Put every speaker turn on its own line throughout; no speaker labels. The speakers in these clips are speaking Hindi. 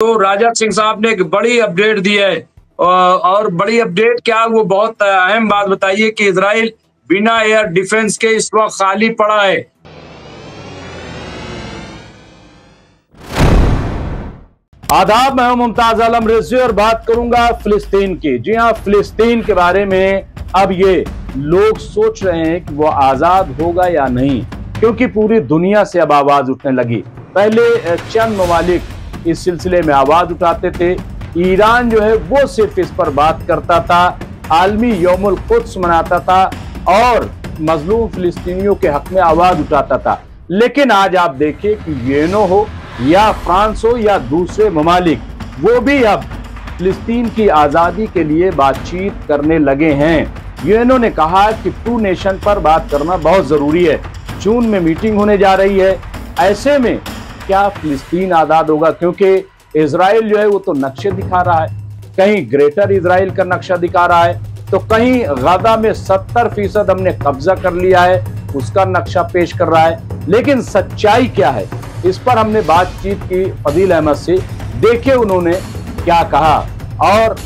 तो राजा सिंह साहब ने एक बड़ी अपडेट दी है और बड़ी अपडेट क्या, वो बहुत अहम बात बताइए कि इजराइल बिना एयर डिफेंस के इस वक्त खाली पड़ा है। आदाब, मैं हूं मुमताज आलम रिजवी और बात करूंगा फिलिस्तीन की। जी हां, फिलिस्तीन के बारे में अब ये लोग सोच रहे हैं कि वो आजाद होगा या नहीं, क्योंकि पूरी दुनिया से अब आवाज उठने लगी। पहले चंद ममालिक इस सिलसिले में आवाज उठाते थे। ईरान जो है वो सिर्फ इस पर बात करता था, आलमी यौमुल कुद्स मनाता था और मजलूम फिलिस्तीनियों के हक में आवाज उठाता था। लेकिन आज आप देखिए कि यूएनओ हो या फ्रांस हो या दूसरे ममालिक, वो भी अब फिलिस्तीन की आजादी के लिए बातचीत करने लगे हैं। यूएनओ ने कहा कि 2 नेशन पर बात करना बहुत जरूरी है। जून में मीटिंग होने जा रही है। ऐसे में क्या फिलिस्तीन आजाद होगा? क्योंकि इजराइल जो है वो तो नक्शे दिखा रहा है, कहीं ग्रेटर इजराइल का नक्शा दिखा रहा है, तो कहीं गाजा में 70% हमने कब्जा कर लिया है उसका नक्शा पेश कर रहा है। लेकिन सच्चाई क्या है, इस पर हमने बातचीत की फदील अहमद से। देखिए उन्होंने क्या कहा। और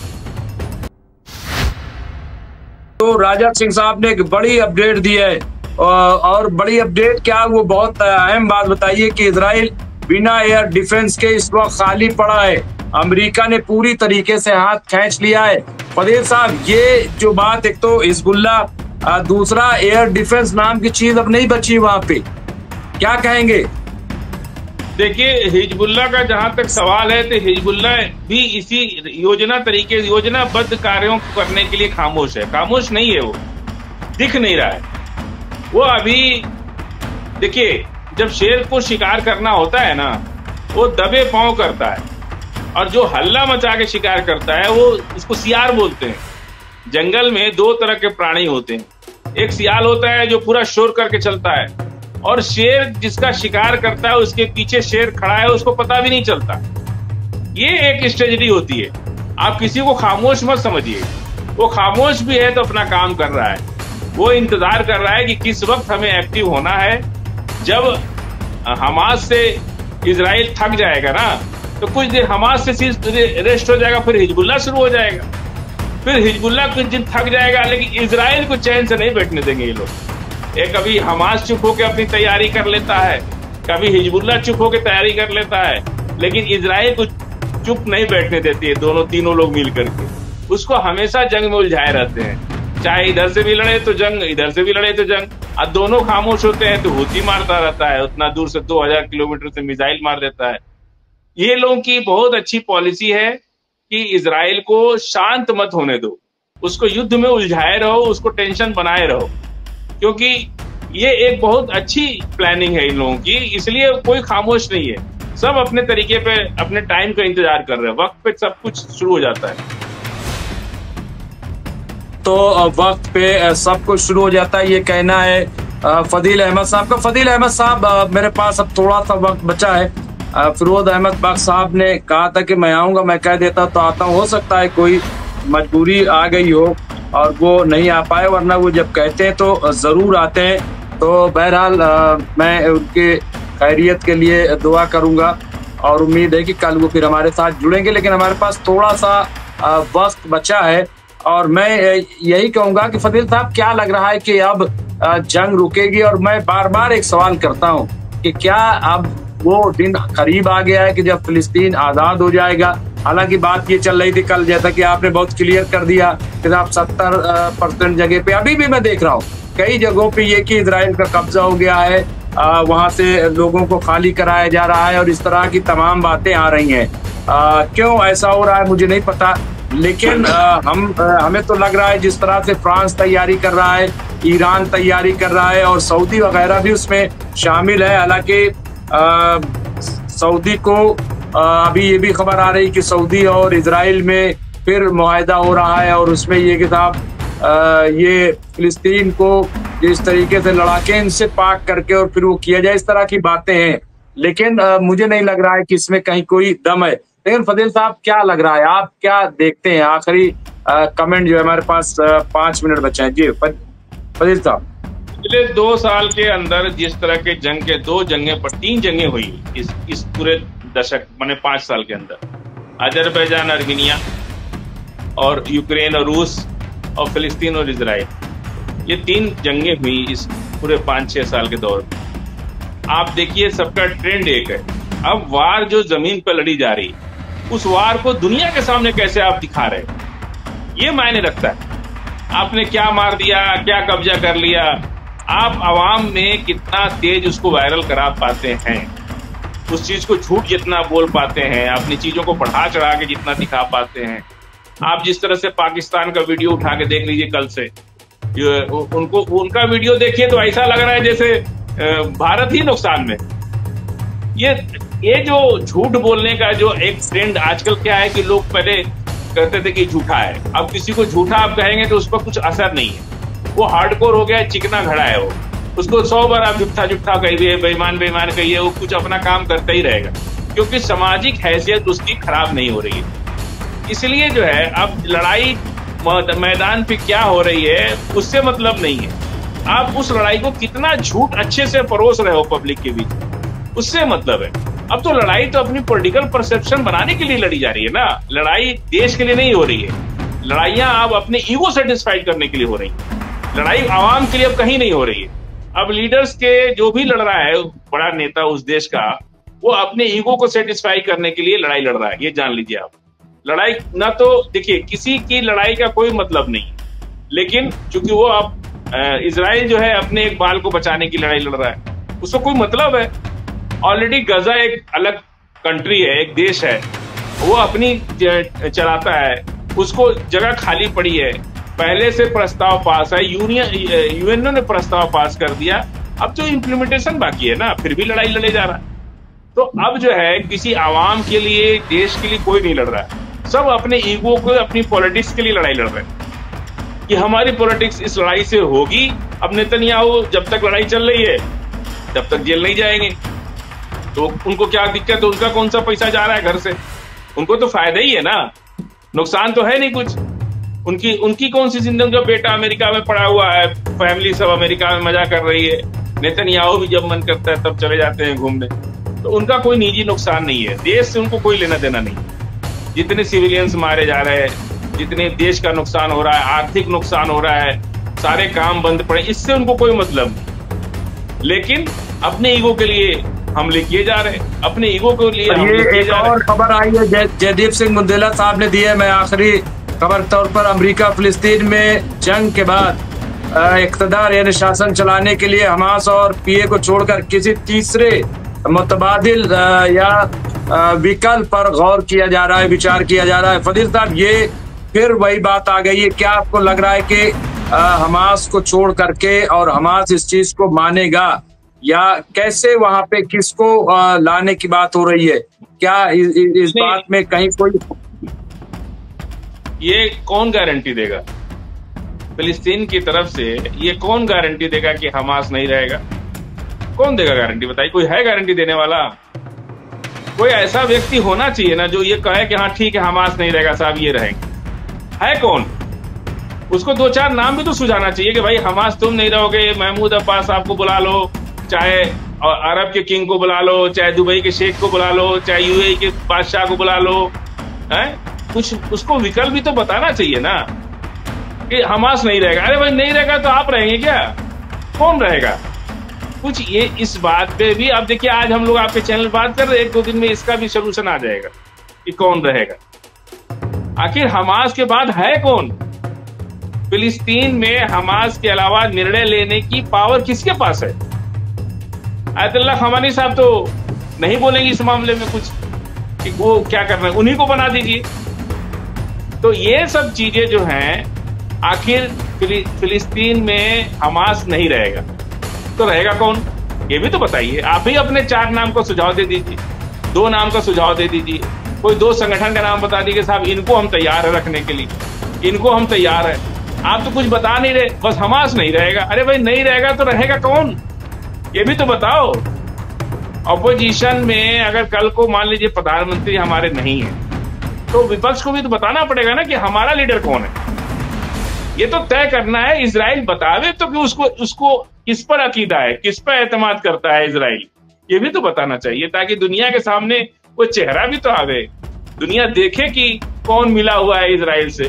तो राजा सिंह साहब ने एक बड़ी अपडेट दी है और बड़ी अपडेट क्या, वो बहुत अहम बात बताइए कि इजराइल बिना एयर डिफेंस के इस वक्त खाली पड़ा है। अमेरिका ने पूरी तरीके से हाथ खींच लिया है। फदील साहब, ये जो बात, एक तो हिजबुल्लाह, दूसरा एयर डिफेंस नाम की चीज अब नहीं बची वहां पे, क्या कहेंगे?
देखिए, हिजबुल्लाह का जहां तक सवाल है तो हिजबुल्लाह भी इसी योजनाबद्ध कार्यों को करने के लिए खामोश है। खामोश नहीं है, वो दिख नहीं रहा है। वो अभी देखिए, जब शेर को शिकार करना होता है ना, वो दबे पांव करता है, और जो हल्ला मचा के शिकार करता है वो उसको सियार बोलते हैं। जंगल में 2 तरह के प्राणी होते हैं। एक सियाल होता है जो पूरा शोर करके चलता है, और शेर जिसका शिकार करता है उसके पीछे शेर खड़ा है, उसको पता भी नहीं चलता। ये एक स्ट्रेटजी होती है। आप किसी को खामोश मत समझिए। वो खामोश भी है तो अपना काम कर रहा है। वो इंतजार कर रहा है कि किस वक्त हमें एक्टिव होना है। जब हमास से इजराइल थक जाएगा ना, तो कुछ देर हमास से रेस्ट हो जाएगा, फिर हिजबुल्लाह शुरू हो जाएगा। फिर हिजबुल्लाह कुछ दिन थक जाएगा, लेकिन इजराइल को चैन से नहीं बैठने देंगे ये लोग। एक कभी हमास चुप होकर अपनी तैयारी कर लेता है, कभी हिजबुल्लाह चुप होकर तैयारी कर लेता है, लेकिन इजराइल को चुप नहीं बैठने देती है। तीनों लोग मिल करके उसको हमेशा जंग में उलझाए रहते हैं। चाहे इधर से भी लड़े तो जंग, इधर से भी लड़े तो जंग। अब दोनों खामोश होते हैं तो हूती मारता रहता है, उतना दूर से 2000 किलोमीटर से मिसाइल मार देता है। ये लोगों की बहुत अच्छी पॉलिसी है कि इजराइल को शांत मत होने दो, उसको युद्ध में उलझाए रहो, उसको टेंशन बनाए रहो, क्योंकि ये एक बहुत अच्छी प्लानिंग है इन लोगों की। इसलिए कोई खामोश नहीं है, सब अपने तरीके पे अपने टाइम का इंतजार कर रहे हैं। वक्त पे सब कुछ शुरू हो जाता है,
तो वक्त पे सब कुछ शुरू हो जाता है, ये कहना है फदील अहमद साहब का। फदील अहमद साहब, मेरे पास अब थोड़ा सा वक्त बचा है। फिरोज अहमद बख्श साहब ने कहा था कि मैं आऊंगा, मैं कह देता तो आता हूँ। हो सकता है कोई मजबूरी आ गई हो और वो नहीं आ पाए, वरना वो जब कहते हैं तो जरूर आते हैं। तो बहरहाल मैं उनके खैरियत के लिए दुआ करूंगा और उम्मीद है कि कल वो फिर हमारे साथ जुड़ेंगे। लेकिन हमारे पास थोड़ा सा वक्त बचा है और मैं यही कहूंगा कि फदील साहब, क्या लग रहा है कि अब जंग रुकेगी? और मैं बार बार एक सवाल करता हूं कि क्या अब वो दिन करीब आ गया है कि जब फिलिस्तीन आजाद हो जाएगा? हालांकि बात ये चल रही थी कल, जैसा कि आपने बहुत क्लियर कर दिया कि आप 70% जगह पे, अभी भी मैं देख रहा हूँ कई जगहों पे ये कि इजराइल का कब्जा हो गया है, वहां से लोगों को खाली कराया जा रहा है और इस तरह की तमाम बातें आ रही हैं। क्यों ऐसा हो रहा है मुझे नहीं पता, लेकिन हमें तो लग रहा है जिस तरह से फ्रांस तैयारी कर रहा है, ईरान तैयारी कर रहा है और सऊदी वगैरह भी उसमें शामिल है। हालांकि सऊदी को अभी ये भी खबर आ रही कि सऊदी और इजराइल में फिर मुआहदा हो रहा है और उसमें ये कि साहब ये फिलिस्तीन को जिस तरीके से लड़ाके इनसे पाक करके और फिर वो किया जाए, इस तरह की बातें हैं। लेकिन मुझे नहीं लग रहा है कि इसमें कहीं कोई दम है। लेकिन फदील साहब, क्या लग रहा है, आप क्या देखते हैं? आखिरी कमेंट जो है, हमारे पास 5 मिनट बचे हैं। जी फदील साहब।
पिछले 2 साल के अंदर जिस तरह के जंग के 2 जंगें पर 3 जंगें हुई इस पूरे दशक मैंने 5 साल के अंदर। अजरबैजान, अर्मीनिया और यूक्रेन और रूस और फिलिस्तीन और इजराइल, ये 3 जंगें हुई इस पूरे 5-6 साल के दौर में। आप देखिए सबका ट्रेंड एक है। अब वार जो जमीन पर लड़ी जा रही, उस वार को दुनिया के सामने कैसे आप दिखा रहे, ये मायने रखता है। आपने क्या मार दिया, क्या कब्जा कर लिया, आप आवाम में कितना तेज उसको वायरल करा पाते हैं, उस चीज को झूठ जितना बोल पाते हैं, अपनी चीजों को बढ़ा चढ़ा के जितना दिखा पाते हैं। आप जिस तरह से पाकिस्तान का वीडियो उठा के देख लीजिए कल से, उनका वीडियो देखिए तो ऐसा लग रहा है जैसे भारत ही नुकसान में। ये जो झूठ बोलने का जो एक ट्रेंड आजकल क्या है कि लोग पहले कहते थे कि झूठा है, अब किसी को झूठा आप कहेंगे तो उस पर कुछ असर नहीं है, वो हार्डकोर हो गया, चिकना घड़ा है वो, उसको 100 बार आप झूठा कहिए, बेईमान कहिए, वो कुछ अपना काम करता ही रहेगा, क्योंकि सामाजिक हैसियत उसकी खराब नहीं हो रही है। इसलिए जो है अब लड़ाई मैदान पे क्या हो रही है उससे मतलब नहीं है, आप उस लड़ाई को कितना झूठ अच्छे से परोस रहे हो पब्लिक के बीच, उससे मतलब है। अब तो लड़ाई तो अपनी पॉलिटिकल परसेप्शन बनाने के लिए लड़ी जा रही है ना, लड़ाई देश के लिए नहीं हो रही है। लड़ाइयां अब अपने ईगो सेटिस्फाइड करने के लिए हो रही है, लड़ाई आवाम के लिए अब कहीं नहीं हो रही है। अब लीडर्स के जो भी लड़ रहा है बड़ा नेता उस देश का, वो अपने ईगो को सेटिस्फाई करने के लिए लड़ाई लड़ रहा है, ये जान लीजिए आप। लड़ाई ना तो देखिए किसी की लड़ाई का कोई मतलब नहीं, लेकिन चूंकि वो अब इजराइल जो है अपने एक बाल को बचाने की लड़ाई लड़ रहा है, उसको कोई मतलब है। ऑलरेडी गजा एक अलग कंट्री है, एक देश है, वो अपनी चलाता है, उसको जगह खाली पड़ी है, पहले से प्रस्ताव पास है, यूएनओ ने प्रस्ताव पास कर दिया, अब तो इम्प्लीमेंटेशन बाकी है ना, फिर भी लड़ाई लड़े जा रहा है। तो अब जो है किसी आवाम के लिए, देश के लिए कोई नहीं लड़ रहा है, सब अपने ईगो को, अपनी पॉलिटिक्स के लिए लड़ाई लड़ रहे हैं कि हमारी पॉलिटिक्स इस लड़ाई से होगी। अब नेतन्याहू जब तक लड़ाई चल रही है तब तक जेल नहीं जाएंगे, तो उनको क्या दिक्कत है, उनका कौन सा पैसा जा रहा है घर से, उनको तो फायदा ही है ना, नुकसान तो है नहीं कुछ। उनकी कौन सी जिंदगी, उनका बेटा अमेरिका में पड़ा हुआ है, फैमिली सब अमेरिका में मजा कर रही है, नेतन्याहू भी जब मन करता है तब चले जाते हैं घूमने, तो उनका कोई निजी नुकसान नहीं है, देश से उनको कोई लेना देना नहीं। जितने सिविलियंस मारे जा रहे हैं, जितने देश का नुकसान हो रहा है, आर्थिक नुकसान हो रहा है, सारे काम बंद पड़े, इससे उनको कोई मतलब नहीं, लेकिन अपने ईगो के लिए हमले किए जा रहे हैं, अपने ईगो के लिए हमले किए जा रहे हैं।
और खबर आई है जयदीप सिंह मुंडेला साहब ने दी है, मैं आखिरी खबर तौर पर, अमेरिका फिलिस्तीन में जंग के बाद इक़्तिदार यानी शासन चलाने के लिए हमास और पीए को छोड़कर किसी तीसरे मुतबादिल या विकल्प पर गौर किया जा रहा है, विचार किया जा रहा है। फदील साहब, ये फिर वही बात आ गई है, क्या आपको लग रहा है कि हमास को छोड़ करके और हमास इस चीज को मानेगा, या कैसे वहां पे किसको लाने की बात हो रही है? क्या इस बात में कहीं कोई,
ये कौन गारंटी देगा फिलिस्तीन की तरफ से, ये कौन गारंटी देगा कि हमास नहीं रहेगा? कौन देगा गारंटी, बताइए, कोई है गारंटी देने वाला? कोई ऐसा व्यक्ति होना चाहिए ना जो ये कहे कि हाँ ठीक है हमास नहीं रहेगा साहब, ये रहेंगे। है कौन? उसको 2-4 नाम भी तो सुझाना चाहिए कि भाई हमास तुम नहीं रहोगे, महमूद अब्बास साहब को बुला लो, चाहे अरब के किंग को बुला लो, चाहे दुबई के शेख को बुला लो, चाहे यूएई के बादशाह को बुला लो, है कुछ उसको विकल्प भी तो बताना चाहिए ना कि हमास नहीं रहेगा। अरे भाई नहीं रहेगा तो आप रहेंगे क्या? कौन रहेगा? कुछ ये इस बात पे भी आप देखिए, आज हम लोग आपके चैनल बात कर रहे हैं, 1-2 दिन में इसका भी सोल्यूशन आ जाएगा कि कौन रहेगा। आखिर हमास के बाद है कौन? फिलिस्तीन में हमास के अलावा निर्णय लेने की पावर किसके पास है? आयतुल्लाह खमेनी साहब तो नहीं बोलेंगे इस मामले में कुछ कि वो क्या करना है, उन्हीं को बना दीजिए। तो ये सब चीजें जो हैं, आखिर फिलिस्तीन में हमास नहीं रहेगा तो रहेगा कौन, ये भी तो बताइए। आप ही अपने 4 नाम का सुझाव दे दीजिए, 2 नाम का सुझाव दे दीजिए, कोई 2 संगठन का नाम बता दीजिए, साहब इनको हम तैयार है रखने के लिए, इनको हम तैयार है। आप तो कुछ बता नहीं रहे, बस हमास नहीं रहेगा। अरे भाई नहीं रहेगा तो रहेगा कौन, ये भी तो बताओ। अपोजिशन में अगर कल को मान लीजिए प्रधानमंत्री हमारे नहीं है, तो विपक्ष को भी तो बताना पड़ेगा ना कि हमारा लीडर कौन है। ये तो तय करना है, इजराइल बतावे तो कि उसको किस पर अकीदा है, किस पर एतमाद करता है इजराइल, ये भी तो बताना चाहिए, ताकि दुनिया के सामने वो चेहरा भी तो आवे, दुनिया देखे कि कौन मिला हुआ है इजराइल से,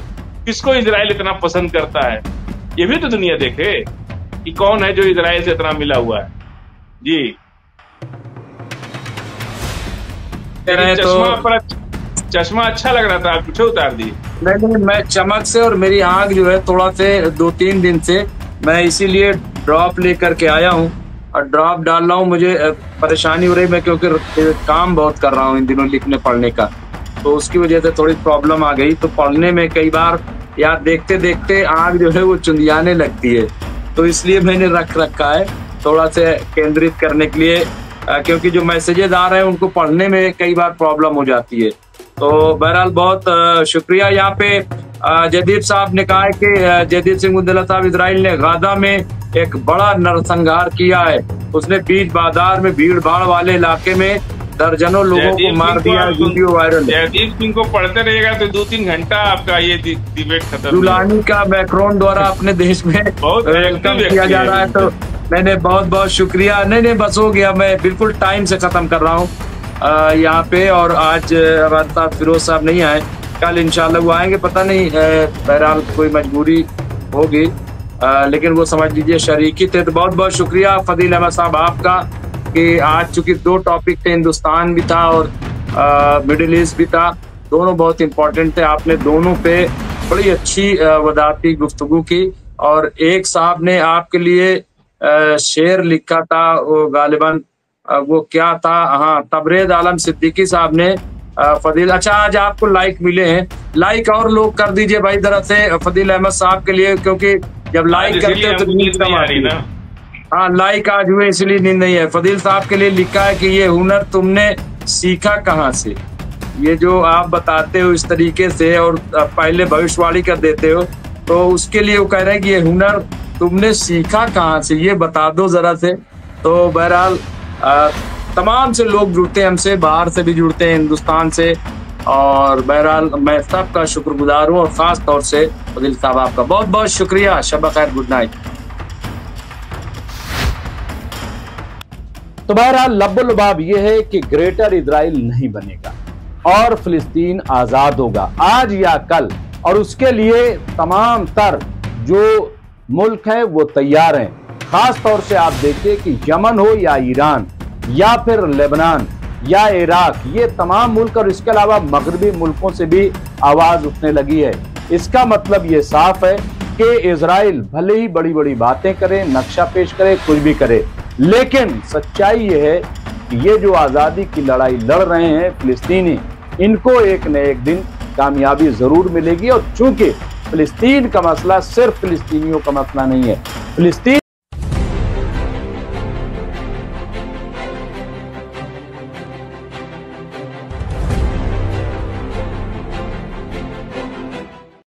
किसको इजराइल इतना पसंद करता है, ये भी तो दुनिया देखे कि कौन है जो इजराइल से इतना मिला हुआ है। जी चश्मा अच्छा लग रहा था, आप पीछे उतार दिए।
नहीं, मैं चमक से और मेरी आंख जो है थोड़ा से 2-3 दिन से मैं इसीलिए ड्रॉप लेकर के आया हूँ और ड्रॉप डाल रहा हूँ। मुझे परेशानी हो रही, मैं क्योंकि काम बहुत कर रहा हूँ इन दिनों लिखने पढ़ने का, तो उसकी वजह से थोड़ी प्रॉब्लम आ गई। तो पढ़ने में कई बार यार देखते देखते आंख जो है वो चुंदियाने लगती है, तो इसलिए मैंने रख रखा है थोड़ा से केंद्रित करने के लिए, क्योंकि जो मैसेजेस आ रहे हैं उनको पढ़ने में कई बार प्रॉब्लम हो जाती है। तो बहरहाल बहुत शुक्रिया। यहाँ पे जयदीप साहब ने कहा है कि जयदीप सिंह मुद्दला साहब, इजराइल ने गाजा में एक बड़ा नरसंहार किया है, उसने बीच बाजार में भीड़ भाड़ वाले इलाके में दर्जनों लोगों को मार दिया। Video viral.
जयदीप सिंह को पढ़ते रहेगा तो 2-3 घंटा आपका ये डिबेट खत्म।
जुलानी का मैक्रोन द्वारा अपने देश में वेलकम किया जा रहा है, तो मैंने बहुत बहुत शुक्रिया। नहीं बस हो गया, मैं बिल्कुल टाइम से खत्म कर रहा हूँ यहाँ पे। और आज हमारे साथ फिरोज साहब नहीं आए, कल इंशाल्लाह वो आएंगे, पता नहीं बहरहाल कोई मजबूरी होगी, लेकिन वो समझ लीजिए शरीकी थे। तो बहुत बहुत शुक्रिया फदील अहमद साहब आपका कि आज चूंकि 2 टॉपिक थे, हिंदुस्तान भी था और मिडिल ईस्ट भी था, दोनों बहुत इंपॉर्टेंट थे। आपने दोनों पे बड़ी अच्छी वदाती गुफ्तगू की। और एक साहब ने आपके लिए शेर लिखा था, वो गालिबन वो क्या था, हाँ, तबरेज आलम सिद्दीकी साहब ने फदील, अच्छा आज आपको लाइक मिले हैं, लाइक और लोग कर दीजिए भाई जरा से फदील अहमद साहब के लिए, क्योंकि जब लाइक करते हो तो नींद कम आती है। हाँ, लाइक आज हुए इसलिए नींद नहीं है। फदील साहब के लिए लिखा है कि ये हुनर तुमने सीखा कहाँ से, ये जो आप बताते हो इस तरीके से और पहले भविष्यवाणी कर देते हो, तो उसके लिए वो कह रहे हैं कि ये हुनर तुमने सीखा कहाँ से, ये बता दो जरा से। तो बहरहाल तमाम से लोग जुड़ते हैं हमसे, बाहर से भी जुड़ते हैं, हिंदुस्तान से, और बहरहाल मैं सबका शुक्रगुजार हूँ और खास तौर से फदील साहब आपका बहुत बहुत शुक्रिया। शब खैर, गुड नाइट।
तो बहरहाल लब्बो-लुबाब ये है कि ग्रेटर इजराइल नहीं बनेगा और फिलिस्तीन आजाद होगा आज या कल, और उसके लिए तमाम तर जो मुल्क हैं वो तैयार हैं। खास तौर से आप देखिए कि यमन हो या ईरान या फिर लेबनान या इराक, ये तमाम मुल्क और इसके अलावा मगरबी मुल्कों से भी आवाज उठने लगी है। इसका मतलब ये साफ है कि इजराइल भले ही बड़ी बड़ी बातें करे, नक्शा पेश करे, कुछ भी करे, लेकिन सच्चाई ये है कि ये जो आजादी की लड़ाई लड़ रहे हैं फिलिस्तीनी, इनको एक न एक दिन कामयाबी जरूर मिलेगी। और चूंकि फिलिस्तीन का मसला सिर्फ फिलिस्तीनियों का मसला नहीं है, फिलिस्तीन